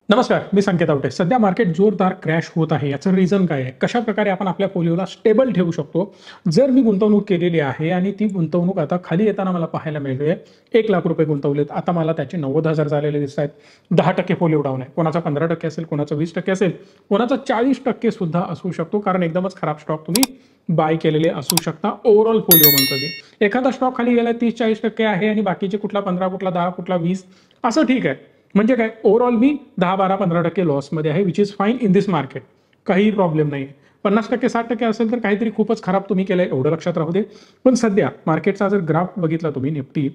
नमस्कार, मी संकेत आवटे. सध्या मार्केट जोरदार क्रॅश होत आहे. याचं रिझन काय आहे? कशाप्रकारे आपण आपल्या पोर्टफोलिओला स्टेबल ठेवू शकतो? जर मी गुंतवणूक केलेली आहे आणि ती गुंतवणूक आता खाली येताना मला पाहायला मिळते. ₹1,00,000 गुंतवलेत. आता मला त्याचे 90,000 झालेले दिसतायत. 10% फोलिओ डाऊन आहे. कोणाचा 15% असेल, कोणाचा 20% असेल, कोणाचा 40% सुद्धा असू शकतो. कारण एकदमच खराब स्टॉक तुम्ही बाय केलेले असू शकता. ओव्हरऑल फोलिओ म्हणतो मी. एखादा स्टॉक खाली गेला 30-40% आहे आणि बाकीचे कुठला 15, कुठला 10, कुठला 20 असं ठीक आहे. म्हणजे काय ओव्हरऑल मी 10, 12, 15% लॉसमध्ये आहे, which is fine in this market. काहीही प्रॉब्लेम नाही. 50%, 60% असेल तर काहीतरी खूपच खराब तुम्ही केलंय एवढं लक्षात राहू दे. पण सध्या मार्केटचा जर ग्राफ बघितला तुम्ही निफ्टी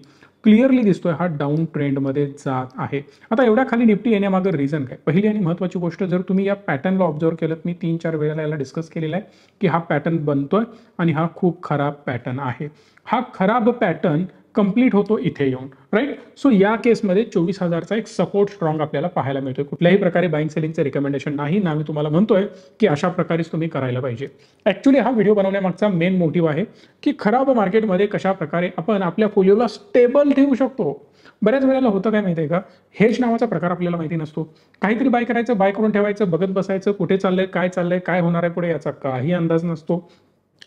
क्लिअरली दिसतोय हा डाऊन ट्रेंडमध्ये जात आहे. आता एवढ्या खाली निफ्टी येण्यामागं रिझन काय? पहिली आणि महत्त्वाची गोष्ट, जर तुम्ही या पॅटर्नला ऑब्झर्व केलं, मी 3-4 वेळेला याला डिस्कस केलेला आहे की हा पॅटर्न बनतोय आणि हा खूप खराब पॅटर्न आहे. हा खराब पॅटर्न कंप्लीट होतो इथे येऊन, राईट. सो या केसमध्ये 24,000चा एक सपोर्ट स्ट्रॉंग आपल्याला पाहायला मिळतोय. कुठल्याही प्रकारे बाईंग सेलिंगचे रिकमेंडेशन नाही ना, मी तुम्हाला म्हणतोय की अशा प्रकारेच तुम्ही करायला पाहिजे. ऍक्च्युली हा व्हिडिओ बनवण्यामागचा मेन मोटिव्ह आहे की खराब मार्केटमध्ये कशा प्रकारे आपण आपल्या फोलिओला स्टेबल ठेवू शकतो. बऱ्याच वेळेला होतं काय माहिती आहे का, हेज नावाचा प्रकार आपल्याला माहिती नसतो. काहीतरी बाय करायचं, बाय करून ठेवायचं, बघत बसायचं, कुठे चाललंय, काय होणार आहे पुढे याचा काही अंदाज नसतो.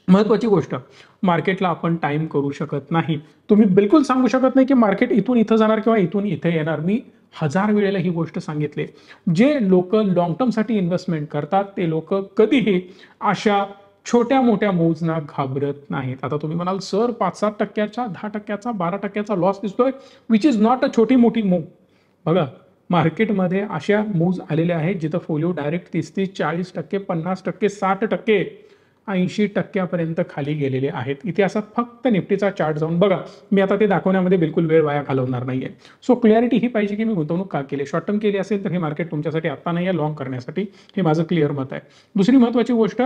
महत्वाची गोष्ट, मार्केटला आपण टाइम करू शकत नाही. तुम्ही बिलकुल सांगू शकत नाही की मार्केट इथून इथं जाणार किंवा इथून इथे येणार. मी 1000 वेळेला ही गोष्ट सांगितली. जे लोक लॉंग टर्मसाठी इन्व्हेस्टमेंट करतात ते लोक कधीही अशा छोट्या मोठ्या मूव्सना घाबरत नाहीत. आता तुम्ही म्हणाल सर 5-7%चा, 10%चा, 12%चा लॉस दिसतोय, विच इज नॉट अ छोटी मोठी मूव्ह. बघा, मार्केटमध्ये अशा मूव्ज आलेल्या आहेत जिथं फोलिओ डायरेक्ट 30-30, 40%, 50%, 60%, 80% खाली गेलेले आहेत. इतिहासात फक्त निफ्टीचा चार्ट जाऊन बघा. मी आता ते दाखवण्यामध्ये बिलकुल वेळ वाया घालवणार नाहीये. सो क्लिअरिटी ही पाहिजे की मी गुंतवणूक का केली. शॉर्ट टर्म केली असेल तर हे मार्केट तुमच्यासाठी आता नाही आहे, लॉंग करण्यासाठी. हे माझं क्लिअर मत आहे. दुसरी महत्वाची गोष्ट,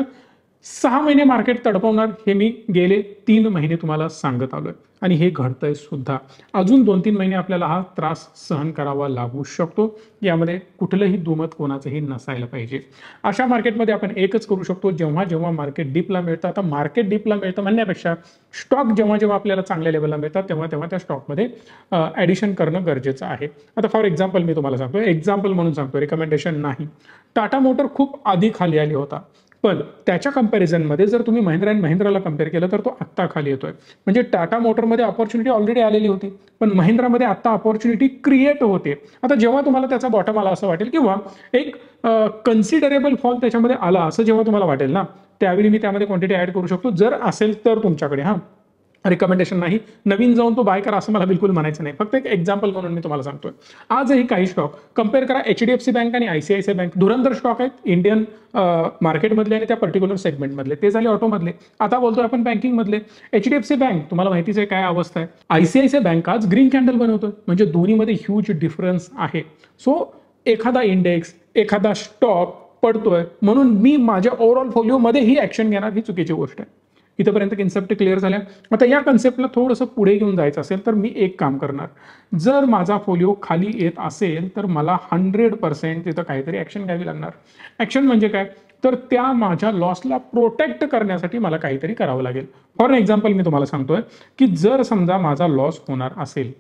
6 महिने मार्केट तडपवणार हे मी गेले 3 महिने तुम्हाला सांगत आलोय आणि हे घडतंय सुद्धा. अजून 2-3 महिने आपल्याला हा त्रास सहन करावा लागू शकतो. यामध्ये कुठलंही दुमत कोणाचंही नसायला पाहिजे. अशा मार्केटमध्ये आपण एकच करू शकतो, जेव्हा जेव्हा मार्केट डीपला मिळतं. आता मार्केट डीपला मिळतं म्हणण्यापेक्षा स्टॉक जेव्हा जेव्हा आपल्याला चांगल्या लेवलला मिळतात तेव्हा तेव्हा त्या स्टॉकमध्ये ॲडिशन करणं गरजेचं आहे. आता फॉर एक्झाम्पल मी तुम्हाला सांगतो, एक्झाम्पल म्हणून सांगतो, रिकमेंडेशन नाही. टाटा मोटर खूप आधी खाली आली होता, पण त्याच्या कंपॅरिझनमध्ये जर तुम्ही महिंद्रा अँड महिंद्राला कम्पेअर केलं तर तो आत्ता खाली येतोय. म्हणजे टाटा मोटरमध्ये अपॉर्च्युनिटी ऑलरेडी आलेली होती, पण महिंद्रामध्ये आत्ता अपॉर्च्युनिटी क्रिएट होते. आता जेव्हा तुम्हाला त्याचा बॉटम आला असं वाटेल किंवा एक कन्सिडरेबल फॉल त्याच्यामध्ये आला असं जेव्हा तुम्हाला वाटेल ना, त्यावेळी मी त्यामध्ये क्वांटिटी ऍड करू शकतो, जर असेल तर तुमच्याकडे. हा रिकमेंडेशन नाही, नवीन जाऊन तो बाय करा असं मला बिलकुल म्हणायचं नाही. फक्त एक एक्झाम्पल म्हणून मी तुम्हाला सांगतोय. आजही काही स्टॉक कम्पेअर करा, HDFC बँक आणि ICICI बँक धुरंधर स्टॉक आहेत इंडियन मार्केटमधले आणि त्या पर्टिक्युलर सेगमेंटमधले. ते झाले ऑटोमधले. आता बोलतोय आपण बँकिंगमधले. HDFC बँक तुम्हाला माहितीच आहे काय अवस्था आहे. ICICI बँक आज ग्रीन कॅन्डल बनवतोय, म्हणजे दोन्हीमध्ये ह्यूज डिफरन्स आहे. सो एखादा इंडेक्स, एखादा स्टॉक पडतोय म्हणून मी माझ्या ओव्हरऑल फोलिओमध्ये ही ऍक्शन घेणार, ही चुकीची गोष्ट आहे. इथपर्यंत कन्सेप्ट क्लिअर झाल्या. आता या कन्सेप्टला थोडंसं पुढे घेऊन जायचं असेल तर मी एक काम करणार. जर माझा फोलिओ खाली येत असेल तर मला 100% तिथं काहीतरी ऍक्शन घ्यावी लागणार. ऍक्शन म्हणजे काय, तर त्या माझ्या लॉसला प्रोटेक्ट करण्यासाठी मला काहीतरी करावं लागेल. फॉर एक्झाम्पल मी तुम्हाला सांगतोय की जर समजा माझा लॉस होणार असेल,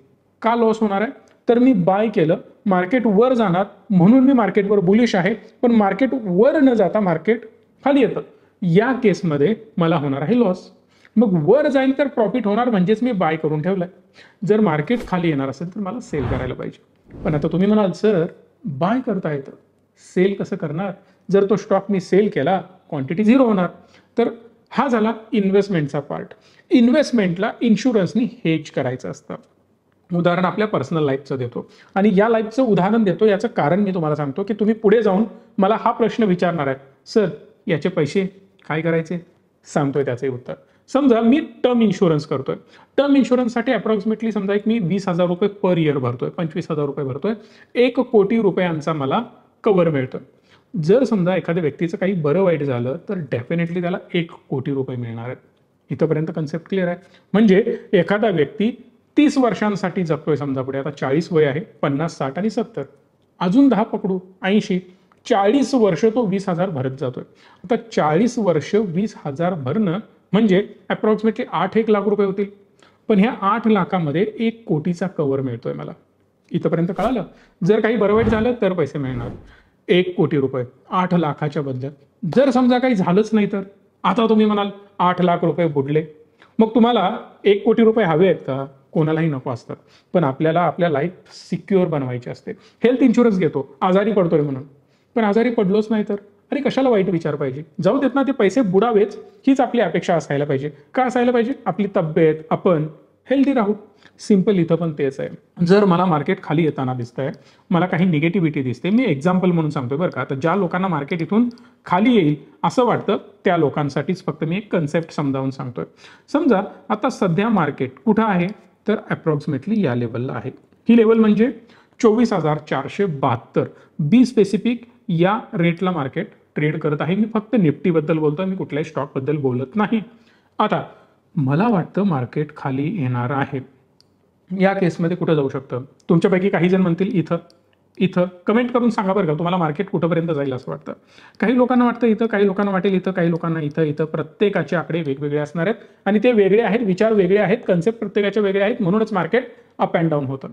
का लॉस होणार आहे, तर मी बाय केलं, मार्केट वर जाणार म्हणून मी मार्केटवर बुलिश आहे, पण मार्केट वर न जाता मार्केट खाली येतं. या केसमध्ये मला होणार आहे लॉस. मग वर जाईल तर प्रॉफिट होणार, म्हणजेच मी बाय करून ठेवलंय. जर मार्केट खाली येणार असेल तर मला सेल करायला पाहिजे. पण आता तुम्ही म्हणाल सर बाय करता येतं, सेल कसं करणार? जर तो स्टॉक मी सेल केला क्वांटिटी झिरो होणार. तर हा झाला इन्व्हेस्टमेंटचा पार्ट. इन्व्हेस्टमेंटला इन्शुरन्सनी हेज करायचं असतं. उदाहरण आपल्या पर्सनल लाईफचं देतो आणि या लाईफचं उदाहरण देतो. याचं कारण मी तुम्हाला सांगतो की तुम्ही पुढे जाऊन मला हा प्रश्न विचारणार आहे, सर याचे पैसे काय करायचे? सांगतोय त्याचे उत्तर. समजा मी टर्म इन्शुरन्स करतोय. टर्म इन्शुरन्ससाठी अप्रॉक्सिमेटली समजा एक मी 20,000 रुपये पर इयर भरतोय, 25,000 रुपये भरतोय, 1 कोटी रुपयांचा मला कव्हर मिळतोय. जर समजा एखाद्या व्यक्तीचं काही बरं वाईट झालं तर डेफिनेटली त्याला 1 कोटी रुपये मिळणार आहेत. इथंपर्यंत कन्सेप्ट क्लिअर आहे. म्हणजे एखादा व्यक्ती 30 वर्षांसाठी जगतोय समजा, पुढे आता 40 वय आहे, 50, 60 आणि 70, अजून 10 पकडू, 80, 40 वर्ष तो 20,000 भरत जातोय. आता 40 वर्ष 20,000 भरणं म्हणजे अप्रॉक्सिमेटली 8-1 लाख रुपये होतील. पण ह्या 8 लाखामध्ये 1 कोटीचा कव्हर मिळतोय मला. इथपर्यंत कळालं? जर काही बरं वाईट झालं तर पैसे मिळणार 1 कोटी रुपये 8 लाखाच्या बदल्यात। जर समजा काही झालंच नाही तर आता तुम्ही म्हणाल 8 लाख रुपये बुडले, मग तुम्हाला 1 कोटी रुपये हवे आहेत का? कोणालाही नको असतात, पण आपल्याला आपल्या लाईफ सिक्युअर बनवायची असते। हेल्थ इन्शुरन्स घेतो आजारी पडतोय म्हणून, पण आजारी पडलोच नाही तर अरे कशाला वाईट विचार पाहिजे, जाऊ देत ना, ते पैसे बुडावेच हीच आपली अपेक्षा असायला पाहिजे। का असायला पाहिजे? आपली तब्येत, आपण हेल्दी राहू। सिंपल इथं पण तेच आहे। जर मला मार्केट खाली येताना दिसतंय, मला काही निगेटिव्हिटी दिसते, मी एक्झाम्पल म्हणून सांगतोय बरं का, तर ज्या लोकांना मार्केट इथून खाली येईल असं वाटतं त्या लोकांसाठीच फक्त मी एक कन्सेप्ट समजावून सांगतोय। समजा आता सध्या मार्केट कुठं आहे, तर अप्रॉक्सिमेटली या लेवलला आहे। ही लेवल म्हणजे 24,472 बी स्पेसिफिक या रेटला मार्केट ट्रेड करत आहे। मी फक्त निफ्टीबद्दल बोलतोय, मी कुठल्याही स्टॉकबद्दल बोलत नाही। आता मला वाटतं मार्केट खाली येणार आहे, या केसमध्ये कुठं जाऊ शकतं? तुमच्यापैकी काही जण म्हणतील इथं, इथं कमेंट करून सांगा बरं का, तुम्हाला मार्केट कुठंपर्यंत जाईल असं वाटतं? काही लोकांना वाटतं इथं, काही लोकांना वाटेल इथं, काही लोकांना इथं। इथं प्रत्येकाचे आकडे वेगवेगळे असणार आहेत आणि ते वेगळे आहेत, विचार वेगळे आहेत, कन्सेप्ट प्रत्येकाचे वेगळे आहेत, म्हणूनच मार्केट अप अँड डाऊन होतं।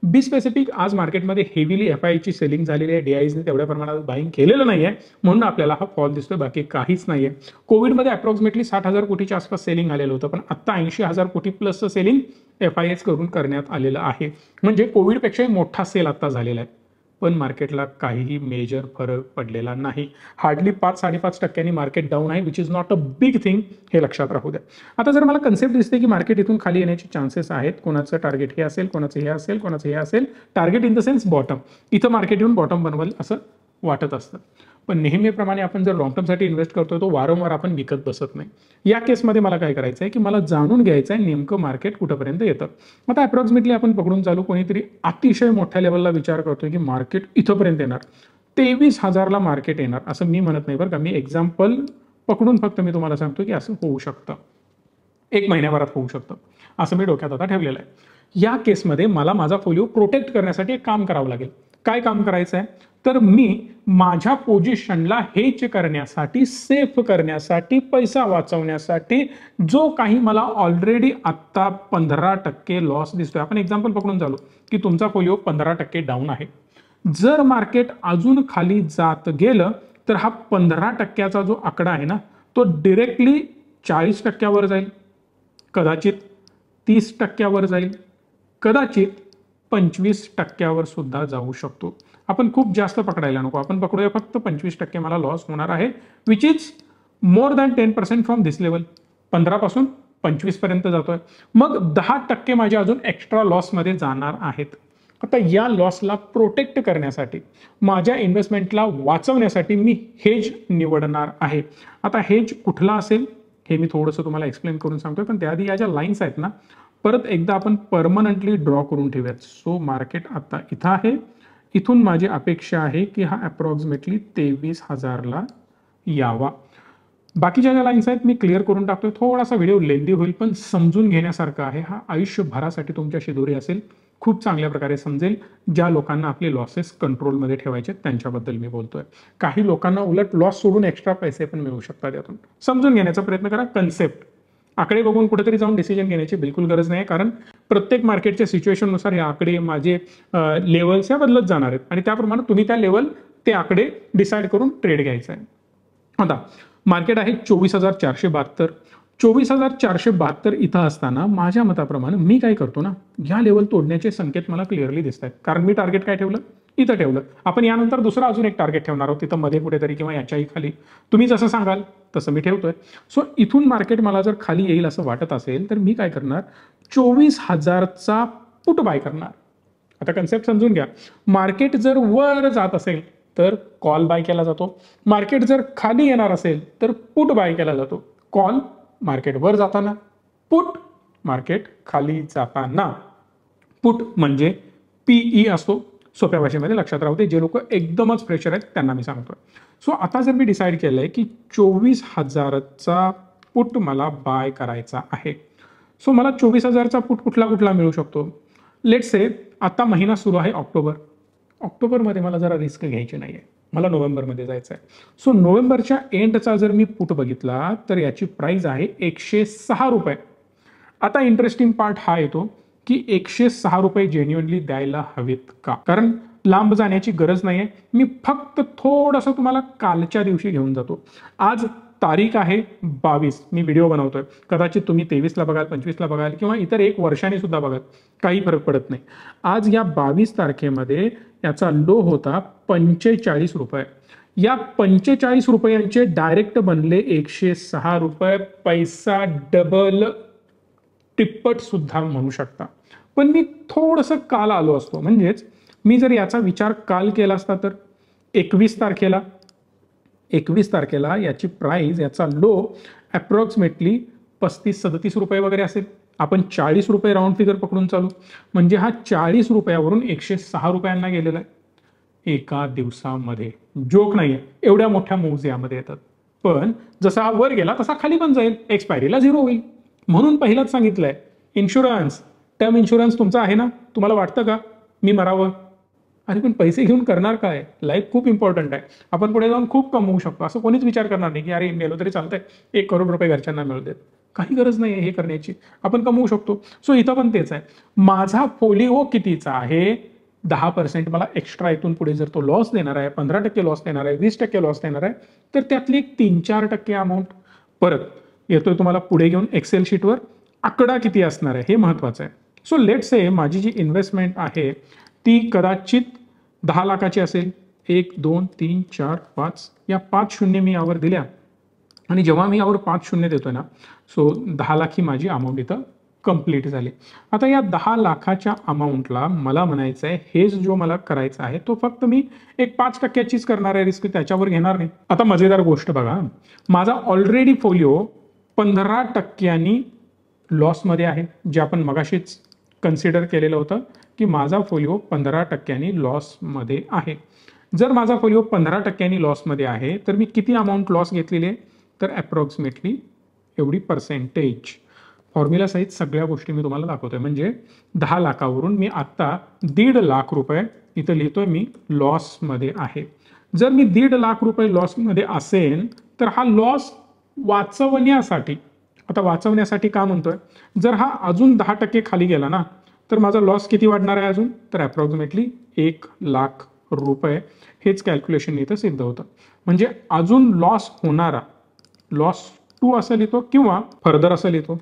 बी स्पेसिफिक आज मार्केटमध्ये हेवीली एफआयची सेलिंग झालेली आहे, डीआयजने तेवढ्या प्रमाणात बाईंग केलेलं नाही आहे, म्हणून आपल्याला हा फॉल दिसतोय, बाकी काहीच नाही आहे। कोविडमध्ये अप्रॉक्सिमेटली 60,000 कोटीच्या आसपास सेलिंग आलेलं होतं, पण आता 80,000 कोटी प्लसचं सेलिंग एफआयएस करून करण्यात आलेलं आहे, म्हणजे कोविडपेक्षाही मोठा सेल आता झालेला आहे। पण मार्केटला काहीही मेजर फरक पडलेला नाही, हार्डली 5-5.5% मार्केट डाऊन आहे, which is not a big thing, हे लक्षात राहू द्या। आता जर मला कन्सेप्ट दिसते की मार्केट इथून खाली येण्याचे चान्सेस आहेत, कोणाचं टार्गेट हे असेल, कोणाचं हे असेल, कोणाचं हे असेल, target in the sense bottom, इथं मार्केट येऊन बॉटम बनवल असं वाटत असतं। पण नेहमीप्रमाणे आपण जर लॉंग टर्मसाठी इन्व्हेस्ट करतोय तो वारंवार आपण विकत बसत नाही। या केसमध्ये मला काय करायचं आहे की मला जाणून घ्यायचं आहे नेमकं मार्केट कुठंपर्यंत येतं। आता अप्रॉक्सिमेटली आपण पकडून चालू, कोणीतरी अतिशय मोठ्या लेवलला विचार करतोय की मार्केट इथंपर्यंत येणार, 23,000ला मार्केट येणार असं मी म्हणत नाही बरं का, मी एक्झाम्पल पकडून फक्त मी तुम्हाला सांगतो की असं होऊ शकतं, 1 महिन्याभरात होऊ शकतं, असं मी डोक्यात आता ठेवलेलं आहे। या केसमध्ये मला माझा फोलिओ प्रोटेक्ट करण्यासाठी एक काम करावं लागेल। काय काम करायचं आहे? तर मी माझ्या पोझिशनला हेज करण्यासाठी, सेफ करण्यासाठी, पैसा वाचवण्यासाठी जो काही मला ऑलरेडी आत्ता 15% लॉस दिसतोय, आपण एक्झाम्पल पकडून चालू की तुमचा फोलिओ 15% डाऊन आहे, जर मार्केट अजून खाली जात गेलं तर हा 15%चा जो आकडा आहे ना, तो डिरेक्टली 40%वर जाईल, कदाचित 30%वर जाईल, कदाचित 25%वर सुद्धा जाऊ शकतो। आपण खूप जास्त पकडायला नको, आपण पकडूया फक्त 25% मला लॉस होणार आहे, which is more than 10% from this level. 15 पासून 25 पर्यंत जातोय, मग 10% माझे अजून एक्स्ट्रा लॉसमध्ये जाणार आहेत। आता या लॉसला प्रोटेक्ट करण्यासाठी, माझ्या इन्व्हेस्टमेंटला वाचवण्यासाठी मी हेज निवडणार आहे। आता हेज कुठला असेल हे मी थोडंसं तुम्हाला एक्सप्लेन करून सांगतोय, पण त्याआधी या ज्या लाईन्स आहेत ना, परत एकदा आपण परमनंटली ड्रॉ करून ठेवूयात। सो मार्केट आता इथं आहे, इथून माझी अपेक्षा आहे की हा अप्रॉक्सिमेटली 23,000ला यावा। बाकीच्या ज्या लाईन्स आहेत मी क्लिअर करून टाकतोय, थोडासा व्हिडिओ लेंदी होईल पण समजून घेण्यासारखा आहे, हा आयुष्यभरासाठी तुमच्या शिदोरी असेल, खूप चांगल्या प्रकारे समजेल। ज्या लोकांना आपले लॉसेस कंट्रोलमध्ये ठेवायचे त्यांच्याबद्दल मी बोलतोय। काही लोकांना उलट लॉस सोडून एक्स्ट्रा पैसे पण मिळू शकतात, यातून समजून घेण्याचा प्रयत्न करा। कन्सेप्ट आकडे बघून कुठेतरी जाऊन डिसिजन घेण्याची बिलकुल गरज नाही, कारण प्रत्येक मार्केटच्या सिच्युएशननुसार हे आकडे माझे लेवल्स या बदलत जाणार आहेत आणि त्याप्रमाणे तुम्ही त्या लेवल ते आकडे डिसाईड करून ट्रेड घ्यायचा आहे। आता मार्केट आहे 24,472, 24,472 इथं असताना माझ्या मताप्रमाणे मी काय करतो ना, या लेवल तोडण्याचे संकेत मला क्लिअरली दिसत आहेत, कारण मी टार्गेट काय ठेवलं, इथं ठेवलं। आपण यानंतर दुसरा अजून एक टार्गेट ठेवणार आहोत तिथं मध्ये कुठेतरी किंवा याच्याही खाली, तुम्ही जसं सांगाल तसं मी ठेवतोय। सो इथून मार्केट मला जर खाली येईल असं वाटत असेल तर मी काय करणार, 24,000चा पुट बाय करणार। आता कन्सेप्ट समजून घ्या, मार्केट जर वर जात असेल तर कॉल बाय केला जातो, मार्केट जर खाली येणार असेल तर पुट बाय केला जातो। कॉल मार्केट वर जाताना, पुट मार्केट खाली जाताना। पुट म्हणजे पीई असतो, सोप्या भाषेमध्ये लक्षात राहू दे, जे लोक एकदमच फ्रेशर आहेत त्यांना मी सांगतोय। सो आता जर मी डिसाईड केलंय की 24,000चा पुट मला बाय करायचा आहे, सो मला 24,000चा पुट कुठला कुठला मिळू शकतो? लेट्स से आता महिना सुरू आहे ऑक्टोबर, ऑक्टोबरमध्ये मला जरा रिस्क घ्यायची नाही आहे, मला नोव्हेंबरमध्ये जायचं आहे। सो नोव्हेंबरच्या एंडचा जर मी पुट बघितला तर याची प्राइस आहे 106 रुपये। आता इंटरेस्टिंग पार्ट हा येतो की 106 रुपये जेन्युअनली द्यायला हवेत का? कारण लांब जाण्याची गरज नाहीये. मी फक्त थोडंसं तुम्हाला कालच्या दिवशी घेऊन जातो. आज तारीख आहे 22. मी व्हिडिओ बनवतोय. कदाचित तुम्ही 23ला बघाल, 25ला बघाल किंवा इतर 1 वर्षाने सुद्धा बघाल. काही फरक पडत नाही. आज या 22 तारखेमध्ये याचा लो होता 45 रुपये. या 45 रुपयांचे डायरेक्ट बनले 106 रुपये. पैसा डबल तिप्पट सुद्धा म्हणू शकता. पण मी थोडंसं काल आलो असतो. म्हणजेच मी जर याचा विचार काल केला असता तर 21 तारखेला याची प्राइस, याचा लो अप्रॉक्सिमेटली 35-37 रुपये वगैरे असेल. आपण 40 रुपये राऊंड फिगर पकडून चालू. म्हणजे हा 40 रुपयावरून 106 रुपयांना गेलेला आहे एका दिवसामध्ये. जोक नाहीये. एवढ्या मोठ्या मूव्ज यामध्ये येतात. पण जसा हा वर गेला तसा खाली पण जाईल. एक्सपायरीला 0 होईल. म्हणून पहिलाच सांगितलंय, इन्शुरन्स, टर्म इन्शुरन्स तुमचा आहे ना? तुम्हाला वाटतं का मी मरावं? अरे पण पैसे घेऊन करणार काय? लाईफ खूप इम्पॉर्टंट आहे. आपण पुढे जाऊन खूप कमवू शकतो. असं कोणीच विचार करणार नाही की अरे मेलो तरी चालतंय, 1 करोड रुपये घरच्यांना मिळू देत. काही गरज नाही हे करण्याची. आपण कमवू शकतो. सो इथं पण तेच आहे. माझा फोलिओ कितीचा आहे? 10% मला एक्स्ट्रा इथून पुढे जर तो लॉस देणार आहे, 15% लॉस देणार आहे, 20% लॉस देणार आहे, तर त्यातली एक 3-4% अमाऊंट परत येतोय तुम्हाला पुढे घेऊन एक्सेल शीटवर. आकडा किती असणार आहे हे महत्वाचं आहे. सो लेट्स से माझी जी इन्व्हेस्टमेंट आहे ती कदाचित 10 लाखाची असेल. 1, 2, 3, 4, 5 या 5 शून्य मी यावर दिल्या. आणि जेव्हा मी यावर 5 शून्य देतोय ना, सो 10 लाख ही माझी अमाऊंट इथं कंप्लीट झाली. आता या 10 लाखाच्या अमाऊंटला मला म्हणायचं आहे, हेच जो मला करायचा आहे तो फक्त मी एक 5%चीच करणार आहे रिस्क, त्याच्यावर घेणार नाही. आता मजेदार गोष्ट बघा, माझा ऑलरेडी फोलिओ 15%नी लॉसमध्ये आहे. जे आपण मगाशीच कन्सिडर केलेलं होतं की माझा फोलिओ 15%नी लॉसमध्ये आहे. जर माझा फोलिओ 15%नी लॉसमध्ये आहे तर मी किती अमाऊंट लॉस घेतलेली आहे? तर अप्रॉक्सिमेटली एवढी पर्सेंटेज. फॉर्म्युला सहित सगळ्या गोष्टी मी तुम्हाला दाखवतोय. म्हणजे 10 लाखावरून मी आत्ता 1.5 लाख रुपये इथं लिहितोय मी लॉसमध्ये आहे. जर मी 1.5 लाख रुपये लॉसमध्ये असेल तर हा लॉस वाचवण्यासाठी, आता वाचवण्यासाठी का म्हणतोय, जर हा अजून 10% खाली गेला ना तर माझा लॉस किती वाढणार आहे अजून? तर अप्रॉक्सिमेटली 1 लाख रुपये. हेच कॅल्क्युलेशन इथं सिद्ध होतं. म्हणजे अजून लॉस होणारा, लॉस 2 असं लिहितो किंवा फर्दर असं लिहितो.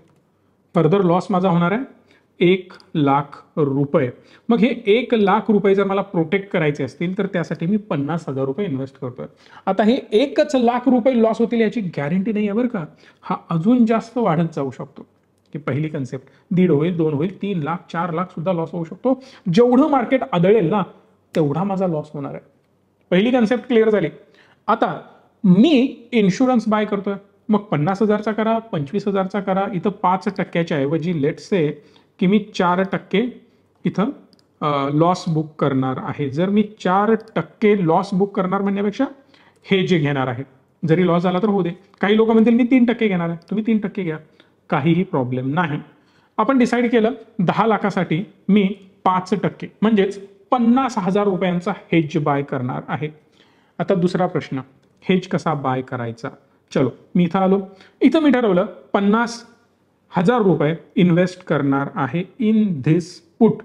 फर्दर लॉस माझा होणार आहे 1 लाख रुपये. मग हे 1 लाख रुपये जर मला प्रोटेक्ट करायचे असतील तर त्यासाठी मी 50,000 रुपये इन्व्हेस्ट करतोय. आता हे 1 लाख रुपये लॉस होतील याची गॅरंटी नाही आहे बरं का. हा अजून जास्त वाढत जाऊ शकतो. की पहिली कन्सेप्ट 1.5 होईल, 2 होईल, 3 लाख, 4 लाख सुद्धा लॉस होऊ शकतो. जेवढं मार्केट आदळेल ना तेवढा माझा लॉस होणार आहे. पहिली कन्सेप्ट क्लिअर झाली. आता मी इन्शुरन्स बाय करतोय, मग 50,000चा करा, 25,000चा करा. इथं 5%च्या ऐवजी लेट्स से की मी 4% इथं लॉस बुक करणार आहे. जर मी 4% लॉस बुक करणार म्हणण्यापेक्षा हे जे घेणार आहे, जरी लॉस झाला तर होऊ दे. काही लोक म्हणतील मी 3% घेणार आहे, तुम्ही 3% घ्या, काहीही प्रॉब्लेम नाही. आपण डिसाईड केलं 10 लाखासाठी मी 5% म्हणजेच 50,000 रुपयांचा हेज बाय करणार आहे. आता दुसरा प्रश्न, हेज कसा बाय करायचा? चलो मी इथं आलो. इथं मी ठरवलं 50,000 रुपये इन्व्हेस्ट करणार आहे इन धिस पुट.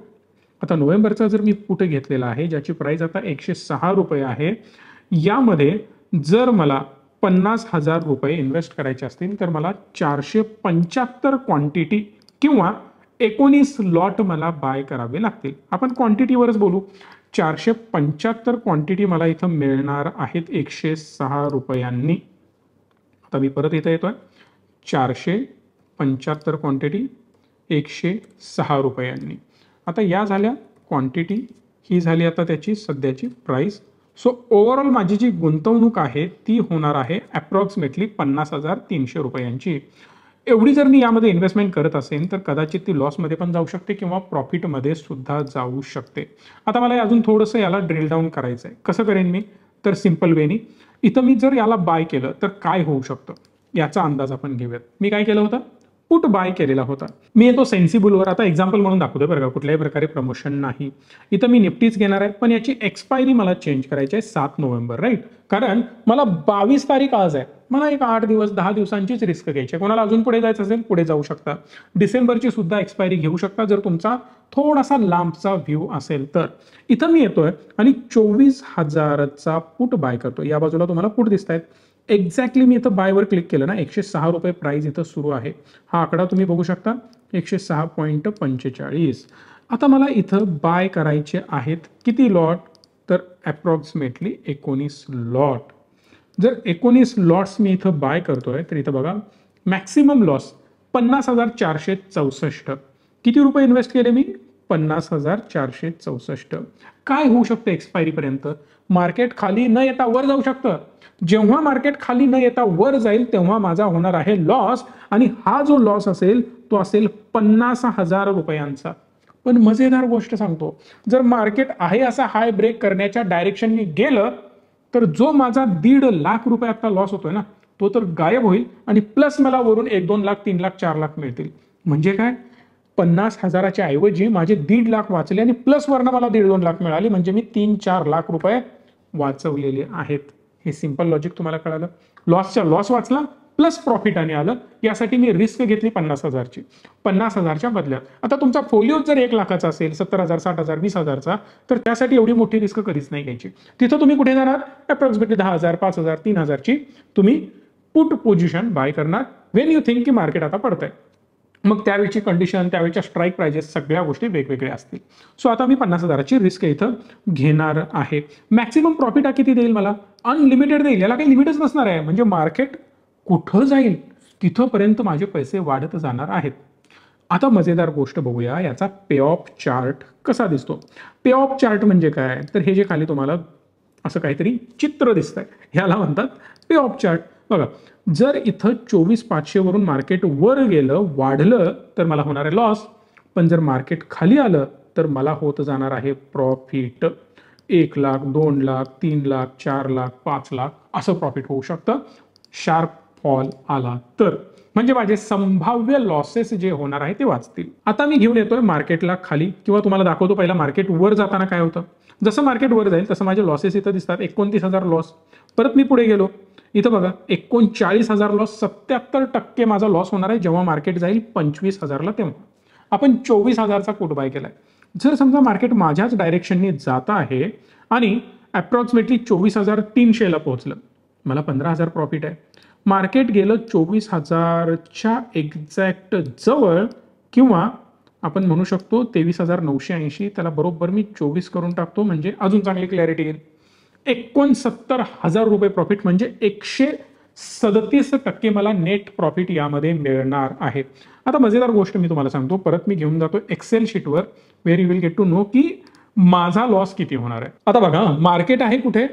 आता नोव्हेंबरचा जर मी पुट घेतलेला आहे ज्याची प्राइस आता 106 रुपये आहे, यामध्ये जर मला 50,000 रुपये इन्व्हेस्ट करायचे असतील तर मला 475 क्वांटिटी किंवा 19 लॉट मला बाय करावे लागतील. आपण क्वांटिटीवरच बोलू. 475 क्वांटिटी मला इथं मिळणार आहेत 106 रुपयांनी. आता मी परत इथं येतोय. 475 क्वांटिटी 106 रुपयांनी. आता या झाल्या क्वांटिटी, ही झाली आता त्याची सध्याची प्राइस. सो ओव्हरऑल माझी जी गुंतवणूक आहे ती होणार आहे अप्रॉक्सिमेटली 50,300 रुपयांची. एवढी जर मी यामध्ये इन्व्हेस्टमेंट करत असेल तर कदाचित ती लॉसमध्ये पण जाऊ शकते किंवा प्रॉफिटमध्ये सुद्धा जाऊ शकते. आता मला अजून थोडंसं याला ड्रिल डाऊन करायचं आहे. कसं करेन मी? तर सिम्पल वेनी. इथं मी जर याला बाय केलं तर काय होऊ शकतं याचा अंदाज आपण घेऊयात. मी काय केलं होतं? पुट बाय केलेला होता. मी येतो सेन्सिबलवर, आता एक्झाम्पल म्हणून दाखवतोय बरं का, कुठल्याही प्रकारे प्रमोशन नाही. इथं मी निफ्टीच घेणार आहे, पण याची एक्सपायरी मला चेंज करायची आहे 7 नोव्हेंबर, राईट. कारण मला 22 तारीख आज आहे, मला एक 8 दिवस 10 दिवसांचीच रिस्क घ्यायची आहे. कोणाला अजून पुढे जायचं असेल पुढे जाऊ शकता, डिसेंबरची सुद्धा एक्सपायरी घेऊ शकता जर तुमचा थोडासा लांबचा व्ह्यू असेल तर. इथं मी येतोय आणि 24,000चा पुट बाय करतो. या बाजूला तुम्हाला पुट दिसत आहेत. एक्झॅक्टली मी इथं बायवर क्लिक केलं ना, 106 रुपये प्राइस इथं सुरू आहे. हा आकडा तुम्ही बघू शकता, 106.45. आता मला इथं बाय करायचे आहेत किती लॉट, तर अप्रॉक्सिमेटली 19 लॉट. जर 19 लॉट्स मी इथं बाय करतोय तर इथं बघा मॅक्सिमम लॉस 50,464. किती रुपये इन्व्हेस्ट केले मी, 50,464. काय होऊ शकतं एक्सपायरीपर्यंत, मार्केट खाली न येता वर जाऊ शकतं. जेव्हा मार्केट खाली न येता वर जाईल तेव्हा माझा होणार आहे लॉस, आणि हा जो लॉस असेल तो असेल 50,000 रुपयांचा. पण मजेदार गोष्ट सांगतो, जर मार्केट आहे असा हाय ब्रेक करण्याच्या डायरेक्शनने गेलं तर जो माझा 1.5 लाख रुपये आता लॉस होतोय ना, तो तर गायब होईल, आणि प्लस मला वरून 1-2 लाख 3 लाख 4 लाख मिळतील. म्हणजे काय, 50,000च्या ऐवजी माझे 1.5 लाख वाचले आणि प्लस वरनं मला 1.5-2 लाख मिळाले, म्हणजे मी 3-4 लाख रुपये वाचवलेले आहेत. हे सिंपल लॉजिक तुम्हाला कळालं. लॉसच्या लॉस वाचला प्लस प्रॉफिटाने आलं, यासाठी मी रिस्क घेतली 50,000ची. 50,000च्या बदल्यात आता तुमचा फोलिओ जर 1 लाखाचा असेल, 70,000 60,000 20,000चा, तर त्यासाठी एवढी मोठी रिस्क कधीच नाही घ्यायची. तिथं तुम्ही कुठे जाणार, अप्रॉक्सिमेटली 10,000 5,000 3,000ची तुम्ही पुट पोझिशन बाय करणार वेन यू थिंक की मार्केट आता पडतंय. मग त्यावेळची कंडिशन, त्यावेळच्या स्ट्राईक प्राइजेस सगळ्या गोष्टी वेगवेगळ्या असतील. सो आता मी 50,000ची रिस्क इथं घेणार आहे. मॅक्सिमम प्रॉफिट किती देईल मला, अनलिमिटेड देईल, याला काही लिमिटच नसणार आहे. म्हणजे मार्केट कुठं जाईल तिथंपर्यंत माझे पैसे वाढत जाणार आहेत. आता मजेदार गोष्ट बघूया, याचा पे ऑफ चार्ट कसा दिसतो. पे ऑफ चार्ट म्हणजे काय, तर हे जे खाली तुम्हाला असं काहीतरी चित्र दिसतंय ह्याला म्हणतात पे ऑफ चार्ट. बघा, जर इथं 24,500 वरून मार्केट वर गेलं वाढलं तर मला होणार आहे लॉस, पण जर मार्केट खाली आलं तर मला होत जाणार आहे प्रॉफिट. 1 लाख 2 लाख 3 लाख 4 लाख 5 लाख असं प्रॉफिट होऊ शकतं शार्प फॉल आला तर. म्हणजे माझे संभाव्य लॉसेस जे होणार आहे ते वाचतील. आता मी घेऊन येतोय मार्केटला खाली, किंवा तुम्हाला दाखवतो पहिला मार्केट वर जाताना काय होतं. जसं मार्केट वर जाईल तसं माझे लॉसेस इथं दिसतात, 29,000 लॉस. परत मी पुढे गेलो, इथं बघा 39,000 लॉस, 77% माझा लॉस होणार आहे जेव्हा मार्केट जाईल 25,000ला. तेव्हा आपण 24,000चा पुट बाय केलाय. जर समजा मार्केट माझ्याच डायरेक्शनने जात आहे आणि अप्रॉक्सिमेटली 24,300ला पोहोचलं, मला 15,000 प्रॉफिट आहे. मार्केट गेलं 24,000च्या एक्झॅक्ट जवळ, किंवा आपण म्हणू शकतो 23,980, त्याला बरोबर मी 24 करून टाकतो म्हणजे अजून चांगली क्लॅरिटी येईल. 69,000 रुपये प्रॉफिट, म्हणजे 137% मला नेट प्रॉफिट यामध्ये मिळणार आहे. आता मजेदार गोष्ट मी तुम्हाला सांगतो, परत मी घेऊन जातो एक्सेल शीटवर, where you will get to know की माझा लॉस किती होणार आहे. आता बघा, मार्केट आहे कुठे,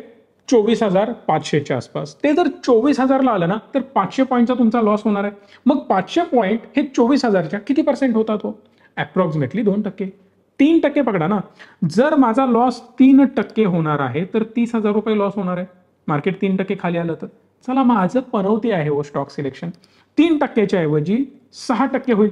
24,500च्या आसपास. ते जर 24,000ला आलं ना तर 500 पॉईंटचा तुमचा लॉस होणार आहे. मग 500 पॉईंट हे 24,000च्या किती पर्सेंट होता तो, अप्रॉक्सिमेटली 2%. 3% पकडा ना. जर माझा लॉस 3% होणार आहे तर 30,000 रुपये लॉस होणार आहे. मार्केट 3% खाली आलं तर चला, माझं पनवती आहे हो स्टॉक सिलेक्शन. 3%च्या ऐवजी 6% होईल.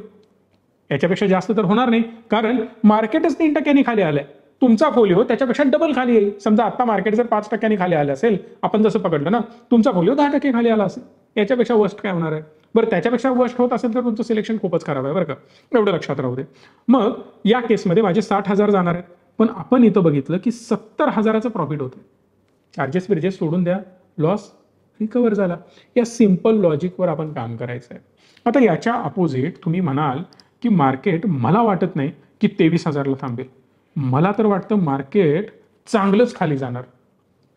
याच्यापेक्षा जास्त तर होणार नाही, कारण मार्केटच 3%नी खाली आलंय. तुमचा फोलिओ त्याच्यापेक्षा डबल खाली येईल. समजा आता मार्केट जर 5%नी खाली आलं असेल, आपण जसं पकडलं ना, तुमचा फोलिओ 10% खाली आला असेल. याच्यापेक्षा वर्स्ट काय होणार आहे. बरं, त्याच्यापेक्षा वर्स्ट होत असेल तर तुमचं सिलेक्शन खूपच खराब आहे बरं का, एवढं लक्षात राहू दे. मग या केसमध्ये माझे 60,000 जाणार आहेत, पण आपण इथं बघितलं की 70,000चं प्रॉफिट होतं. चार्जेस बिर्जेस सोडून द्या, लॉस रिकवर झाला. या सिंपल लॉजिकवर आपण काम करायचं आहे. आता याच्या अपोजिट तुम्ही म्हणाल की मार्केट, मला वाटत नाही की 23,000ला थांबेल, मला तर वाटतं मार्केट चांगलंच खाली जाणार.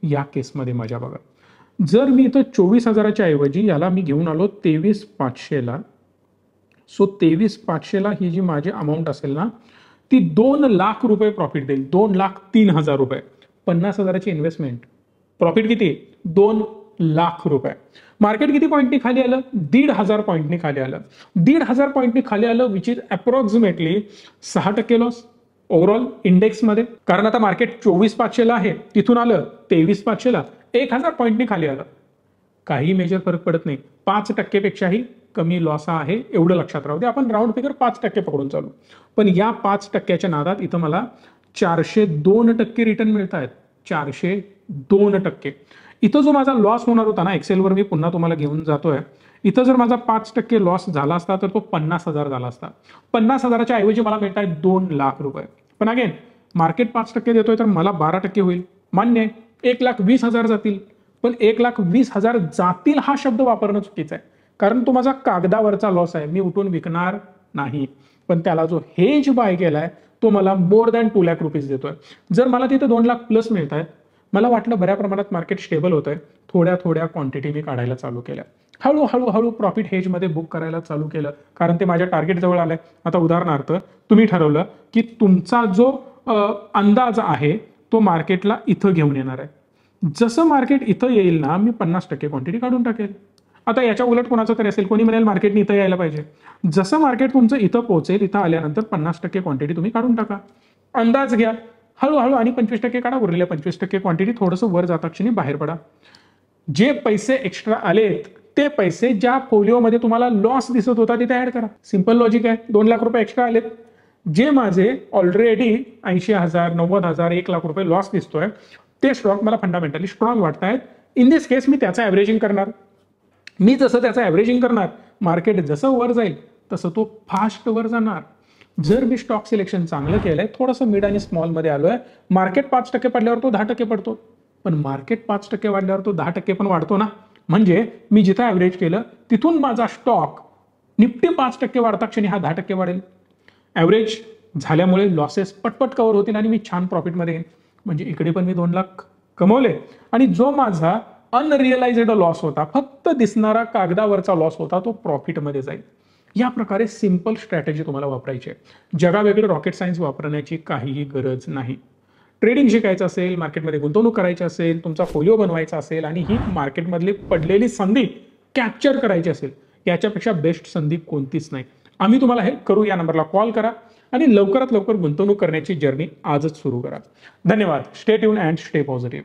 या केसमध्ये मजा बघा, जर मी इथं 24,000च्या ऐवजी याला मी घेऊन आलो 23,500ला, सो 23,500ला ही जी माझी अमाऊंट असेल ना, ती 2 लाख रुपये प्रॉफिट देईल. 2,03,000 रुपये. 50,000ची इन्व्हेस्टमेंट, प्रॉफिट किती, 2 लाख रुपये. मार्केट किती पॉईंटनी खाली आलं, 1,500 पॉईंटनी खाली आलं. 1,500 पॉईंटनी खाली आलं, which is approximately 6% loss overall इंडेक्समध्ये. कारण आता मार्केट 24,500ला आहे, तिथून आलं 23,500ला, 1,000 पॉईंटनी खाली आलं. काही मेजर फरक पडत नाही. 5% पेक्षाही कमी लॉस आहे एवढं लक्षात राहू दे. आपण राऊंड फिगर 5% पकडून चालू. पण या 5%च्या नादात इथं मला 402% रिटर्न मिळत आहेत. 402%. इथं जो माझा लॉस होणार होता ना, एक्सेलवर मी पुन्हा तुम्हाला घेऊन जातोय, इथं जर माझा 5% लॉस झाला असता तर तो 50,000 झाला असता. 50,000च्या ऐवजी मला मिळत आहे 2 लाख रुपये. पण अगेन मार्केट 5% देतोय तर मला 12% होईल. मान्य आहे, 1,20,000 जातील. पण 1,20,000 जातील हा शब्द वापरणं चुकीचं आहे, कारण तो माझा कागदावरचा लॉस आहे. मी उठून विकणार नाही. पण त्याला जो हेज बाय केलाय तो मला मोर दॅन 2 लाख रुपीज देतोय. जर मला तिथे 2 लाख प्लस मिळत आहेत, मला वाटलं बऱ्या प्रमाणात मार्केट स्टेबल होत आहे, थोड्या थोड्या क्वांटिटी मी काढायला चालू केल्या. हळूहळू प्रॉफिट हेजमध्ये बुक करायला चालू केलं, कारण ते माझ्या टार्गेट जवळ आलंय. आता उदाहरणार्थ तुम्ही ठरवलं की तुमचा जो अंदाज आहे तो मार्केटला इथं घेऊन येणार आहे. जसं मार्केट इथं येईल ना, मी 50% क्वांटिटी काढून टाकेल. आता याच्या उलट कोणाचं तरी असेल, कोणी म्हणेल मार्केटने इथं यायला पाहिजे. जसं मार्केट तुमचं इथं पोहोचेल, इथं आल्यानंतर 50% क्वांटिटी तुम्ही काढून टाका. अंदाज घ्या हळूहळू आणि 25% काढा. उरलेल्या 25% क्वांटिटी थोडंसं वर जाता क्षणी बाहेर पडा. जे पैसे एक्स्ट्रा आलेत ते पैसे ज्या फोलिओमध्ये तुम्हाला लॉस दिसत होता तिथे ऍड करा. सिंपल लॉजिक आहे. 2 लाख रुपये एक्स्ट्रा आलेत. जे माझे ऑलरेडी 80,000, 90,000, 1 लाख रुपये लॉस दिसतोय, ते स्टॉक मला फंडामेंटली स्ट्रॉंग वाटतायत. इन दिस केस मी त्याचं ॲव्हरेजिंग करणार. मी जसं त्याचं ॲव्हरेजिंग करणार, मार्केट जसं वर जाईल तसं तो फास्ट वर जाणार. जर मी स्टॉक सिलेक्शन चांगलं केलंय, थोडंसं मिड आणि स्मॉलमध्ये आलोय, मार्केट 5% पडल्यावर तो 10% पडतो. पण मार्केट 5% वाढल्यावर तो 10% पण वाढतो ना. म्हणजे मी जिथं ॲव्हरेज केलं तिथून माझा स्टॉक निफ्टी 5% वाढता क्षणी हा 10% वाढेल. ॲव्हरेज झाल्यामुळे लॉसेस पटपट कव्हर होतील आणि मी छान प्रॉफिटमध्ये येईन. म्हणजे इकडे पण मी 2 लाख कमवले आणि जो माझा अनरिअलाइज्ड लॉस होता, फक्त दिसणारा कागदावरचा लॉस होता, तो प्रॉफिटमध्ये जाईल. या प्रकारे सिंपल स्ट्रॅटेजी तुम्हाला वापरायची आहे. जगावेगळं रॉकेट सायन्स वापरण्याची काहीही गरज नाही. ट्रेडिंग शिकायचं असेल, मार्केटमध्ये गुंतवणूक करायची असेल, तुमचा फोलिओ बनवायचा असेल आणि ही मार्केटमधली पडलेली संधी कॅप्चर करायची असेल, याच्यापेक्षा बेस्ट संधी कोणतीच नाही. आम्ही तुम्हाला हेल्प करू. या नंबरला कॉल करा आणि लवकरात लवकर गुंतवणूक करण्याची जर्नी आजच सुरू करा. धन्यवाद. Stay tune and stay positive.